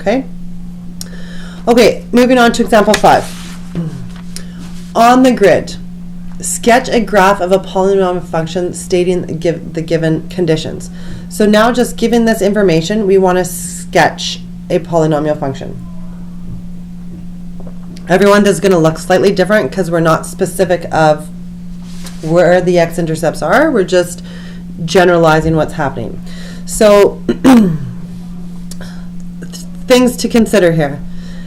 Okay? Okay, moving on to example 5. On the grid, sketch a graph of a polynomial function stating the given conditions. So now, just given this information, we want to sketch a polynomial function. Everyone, this is going to look slightly different because we're not specific of where the x-intercepts are. We're just generalizing what's happening. So things to consider here.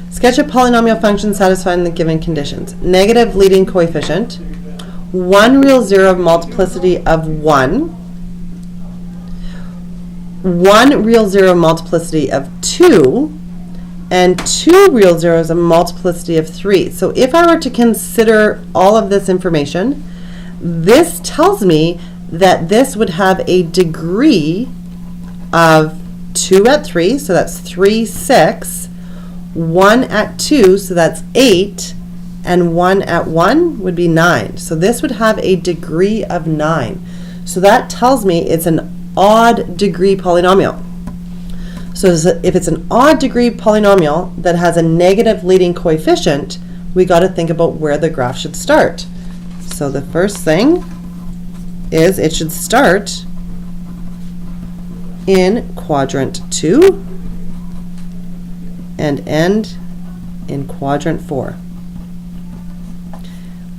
Sketch a polynomial function satisfying the given conditions. Negative leading coefficient, one real zero multiplicity of 1, one real zero multiplicity of 2, and 2 real zeros a multiplicity of 3. So if I were to consider all of this information, this tells me that this would have a degree of 2 at 3, so that's 3, 6, 1 at 2, so that's 8, and 1 at 1 would be 9. So this would have a degree of 9. So that tells me it's an odd degree polynomial. So if it's an odd degree polynomial that has a negative leading coefficient, we got to think about where the graph should start. So the first thing is it should start in quadrant 2 and end in quadrant 4.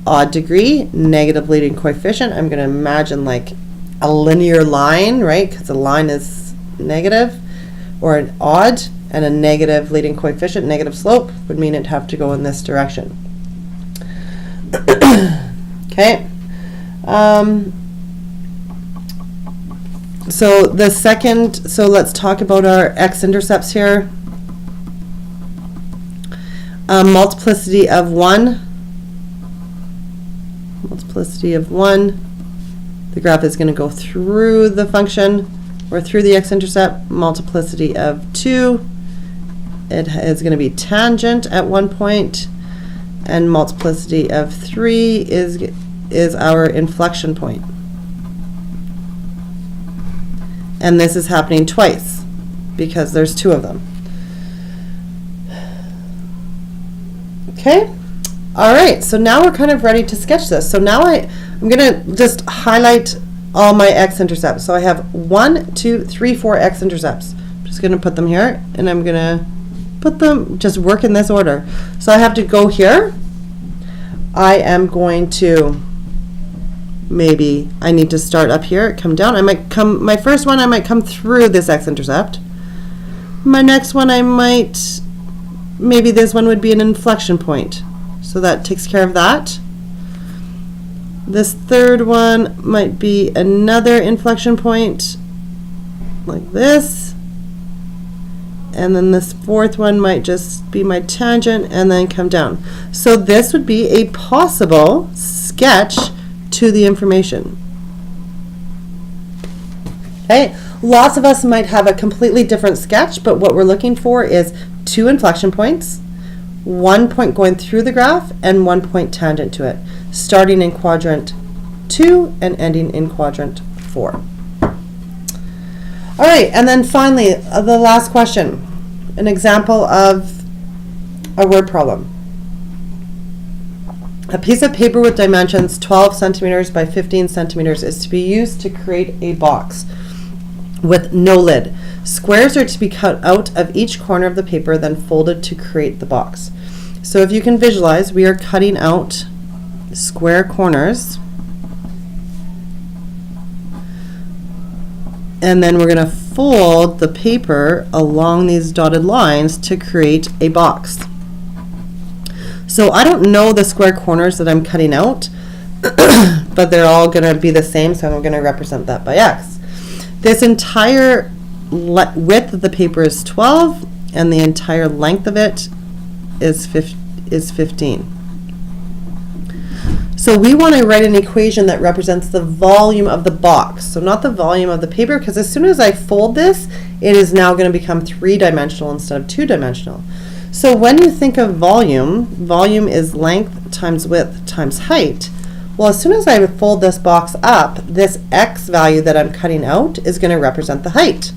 Odd degree, negative leading coefficient. I'm going to imagine like a linear line, right? Because a line is negative, or an odd, and a negative leading coefficient, negative slope, would mean it'd have to go in this direction. Okay. So the second, so let's talk about our x-intercepts here. Multiplicity of 1. Multiplicity of 1. The graph is going to go through the function or through the x-intercept. Multiplicity of 2. It is going to be tangent at one point. And multiplicity of 3 is our inflection point. And this is happening twice because there's 2 of them. Okay? All right, so now we're kind of ready to sketch this. So now I'm going to just highlight all my x-intercepts. So I have 1, 2, 3, 4 x-intercepts. I'm just going to put them here, and I'm going to put them, just work in this order. So I have to go here. I am going to, maybe I need to start up here, come down. I might come, my first one I might come through this x-intercept. My next one I might, maybe this one would be an inflection point. So that takes care of that. This third one might be another inflection point, like this. And then this fourth one might just be my tangent and then come down. So this would be a possible sketch to the information. Okay, lots of us might have a completely different sketch, but what we're looking for is 2 inflection points, 1 point going through the graph, and 1 point tangent to it, starting in quadrant 2 and ending in quadrant 4. All right, and then finally, the last question, an example of a word problem. A piece of paper with dimensions 12 centimeters by 15 centimeters is to be used to create a box with no lid. Squares are to be cut out of each corner of the paper, then folded to create the box. So if you can visualize, we are cutting out square corners, and then we're going to fold the paper along these dotted lines to create a box. So I don't know the square corners that I'm cutting out, but they're all going to be the same, so I'm going to represent that by x. This entire width of the paper is 12, and the entire length of it is 15. So we want to write an equation that represents the volume of the box, so not the volume of the paper, because as soon as I fold this, it is now going to become 3-dimensional instead of 2-dimensional. So when you think of volume, volume is length times width times height. Well, as soon as I fold this box up, this x value that I'm cutting out is going to represent the height.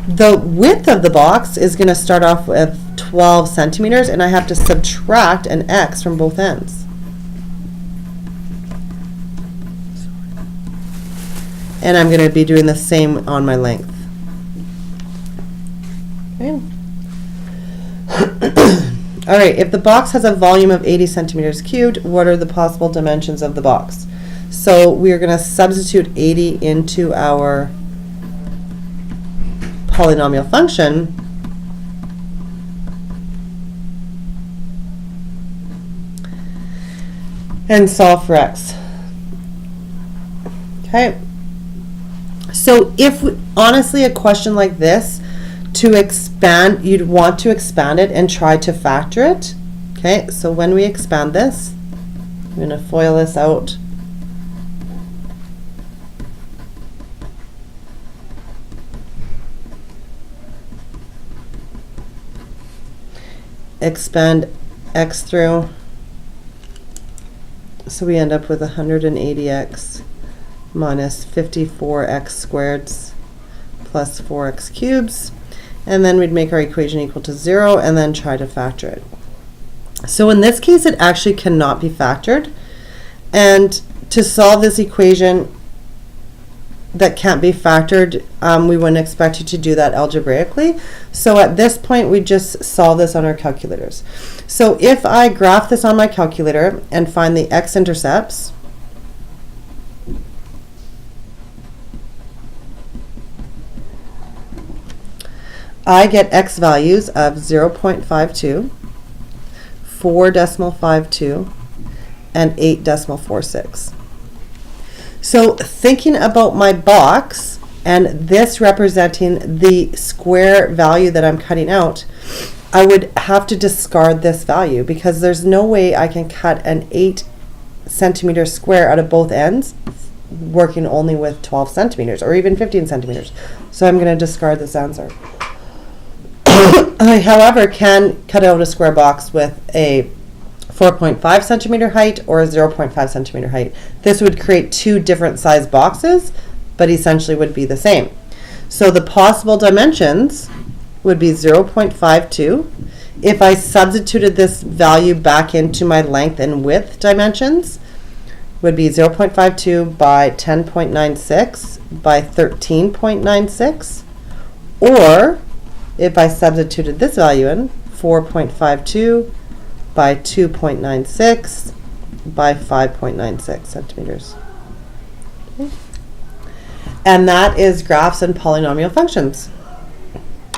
The width of the box is going to start off with 12 centimeters, and I have to subtract an x from both ends. And I'm going to be doing the same on my length. Okay. All right, if the box has a volume of 80 centimeters cubed, what are the possible dimensions of the box? So we're going to substitute 80 into our polynomial function. And solve for x. Okay. So if, honestly, a question like this, to expand, you'd want to expand it and try to factor it. Okay, so when we expand this, I'm going to FOIL this out. Expand x through, so we end up with 180x minus 54x squared plus 4x cubes, and then we'd make our equation equal to 0 and then try to factor it. So in this case, it actually cannot be factored, and to solve this equation that can't be factored, we wouldn't expect you to do that algebraically. So at this point, we just solve this on our calculators. So if I graph this on my calculator and find the x-intercepts, I get x values of 0.52, 4.52, and 8.46. So thinking about my box and this representing the square value that I'm cutting out, I would have to discard this value because there's no way I can cut an 8 centimeter square out of both ends working only with 12 centimeters or even 15 centimeters. So I'm going to discard this answer. I, however, can cut out a square box with a 4.5 centimeter height or a 0.5 centimeter height. This would create two different size boxes, but essentially would be the same. So the possible dimensions would be 0.52. If I substituted this value back into my length and width dimensions, would be 0.52 by 10.96 by 13.96, or if I substituted this value in, 4.52 by 2.96 by 5.96 centimeters. Okay. And that is graphs and polynomial functions.